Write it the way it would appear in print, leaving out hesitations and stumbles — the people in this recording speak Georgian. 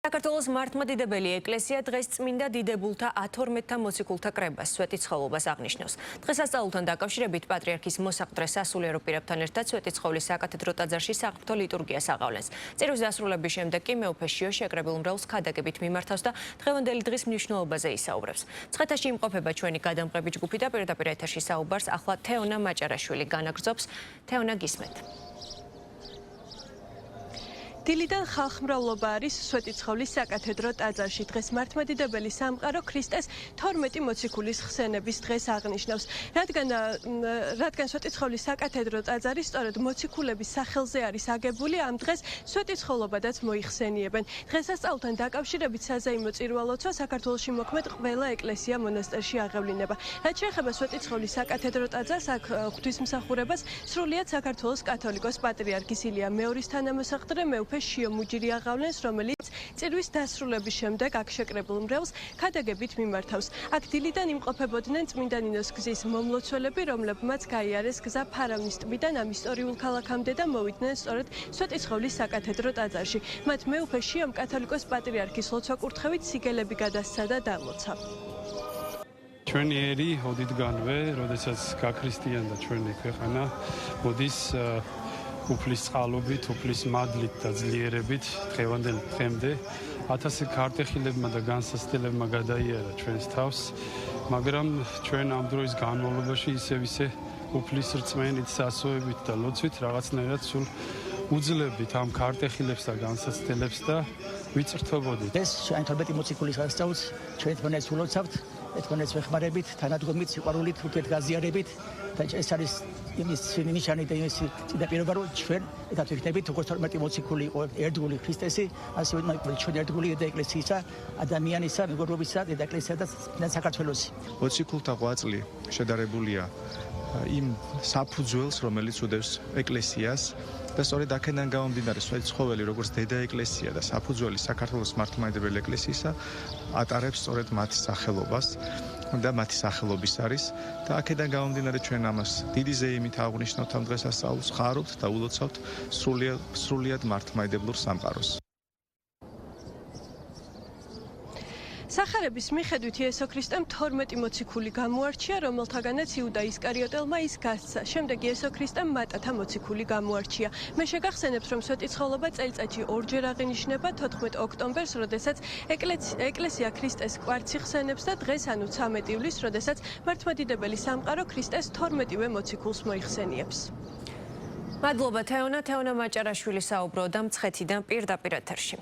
საქართველოს მართლმადიდებელი ეკლესია დღეს წმინდა დიდებულთა 12-თა მოციქულთა კრებას სვეტიცხოვლობას აღნიშნავს. დღესასწაულთან დაკავშირებით პატრიარქის მოსაყდრე სასულიერო პირებთან ერთად სვეტიცხოვლის საკათედრო ტაძარში საღვთო ლიტურგიას აღავლენს. წირვის დასრულების შემდეგ კი მეუფე შიო შეკრებილ მრევლს ქადაგებით მიმართავს და დღევანდელი დღის მნიშვნელობაზე ისაუბრებს. ცხეთაში იმყოფება ჩვენი გადამყრები ჯგუფი და პირდაპირ ეთერში საუბარს ახლა თეონა მაჭარაშვილი განაგრძობს. თეონა, გისმენთ. დილიდან ხალხმრავლობა არის სვეტიცხოვლის საკათედრო ტაძარში. დღეს მართლმადიდებელი სამყარო ქრისტეს 12 მოციქულის ხსენების დღეს აღნიშნავს. რადგან სვეტიცხოვლის საკათედრო ტაძარი სწორედ მოციქულების სახელზე არის აგებული, ამ დღეს სვეტიცხოვლობადაც მოიხსენიებენ. დღესასწაულთან დაკავშირებით საზეიმო წირვალოცვა საქართველოში მოქმედ ყველა ეკლესია მონასტერში აღევლინება. რაც შეეხება სვეტიცხოვლის საკათედრო ტაძარს, აქ ღვთისმსახურებას სრულიად საქართველოს კათოლიკოს პატრიარქის ილია მეორის თანამოსახდრე მეუფე შიო მუჯირი აღავლენს, რომელიც წირვის დასრულების შემდეგ აქ შეკრებილ მრევლს ქადაგებით მიმართავს. აქ დილიდან იმყოფებოდნენ წმინდა ნინოს გზის მომლოცველები, რომლებმაც გაიარეს გზა ფარავნის ტბიდან ამ ისტორიულ ქალაქამდე და მოვიდნენ სწორედ სვეტიცხოვლის საკათედრო ტაძარში. მათ მეუფე შიომ კათოლიკოს პატრიარქის ლოცვა-კურთხევით სიგელები გადასცა და დალოცა. ჩვენი ერი ოდითგანვე, როდესაც გაქრისტიანდა ჩვენი ქვეყანა, მოდის უფლის წყალობით, უფლის მადლით და ძლიერებით დღევანდელ დღემდე 1000 ქართეხილებმა და განსაცდელებმა გადაიარა ჩვენს თავს, მაგრამ ჩვენ ამ დროის განმავლობაში ისე უფლის რწმენით, სასოებით და ლოცვით რაღაცნაირად სულ უძლებით ამ ქართეხილებს და განსაცდელებს და ვიწრთობოდით. ეს ჩვენ 12 მოციქულის სასწაულს ჩვენ ერთმანეთს ულოცავთ, ერთმანეთს ვეხმარებით, თანადგომით, სიყვარულით, ურთიერთგაზიარებით და ეს არის იმის ნიშანი და იმის პირობა, რომ ჩვენ ერთად ვიქნებით, როგორც 12 მოციქული იყო ერთგული ქრისტესი, ასევე ჩვენ ერთგული და ეკლესიისა, ადამიანისა, მეგობრობისა და ეკლესია და საქართველოსი. მოციქულთა ღვაწლი შედარებულია იმ საფუძველს, რომელიც უდევს ეკლესიას და სწორედ აქედან გამომდინარე სვეტიცხოველი, როგორც დედა ეკლესია და საფუძველი საქართველოს მართლმადიდებელი ეკლესიისა, ატარებს სწორედ მათ სახელობას და მათი სახელობის არის და აქედან გამომდინარე ჩვენ ამას დიდი ზეიმით აღვნიშნავთ ამ დღესასწაულს, ხარობთ და ულოცავთ სრულიად მართლმადიდებლურ სამყაროს. სახარების მიხედვით იესო ქრისტემ 12 მოციქული გამოარჩია, რომელთაგანაც იუდა ისკარიოტელმა ის გასცა. შემდეგ იესო ქრისტემ მატათა მოციქული გამოარჩია. მე შეგახსენებთ, რომ სვეტიცხოვლობა წელიწადში ორჯერ აღინიშნება 14 ოქტომბერს, როდესაც ეკლესია ქრისტეს კვარცი ხსენებს და დღეს, ანუ 13 ივლისს, როდესაც მართლმადიდებელი სამყარო ქრისტეს 12-ვე მოციქულს მოიხსენიებს. მადლობა თეონა მაჭარაშვილი საუბრობდა მცხეთიდან პირდაპირ ეთერში.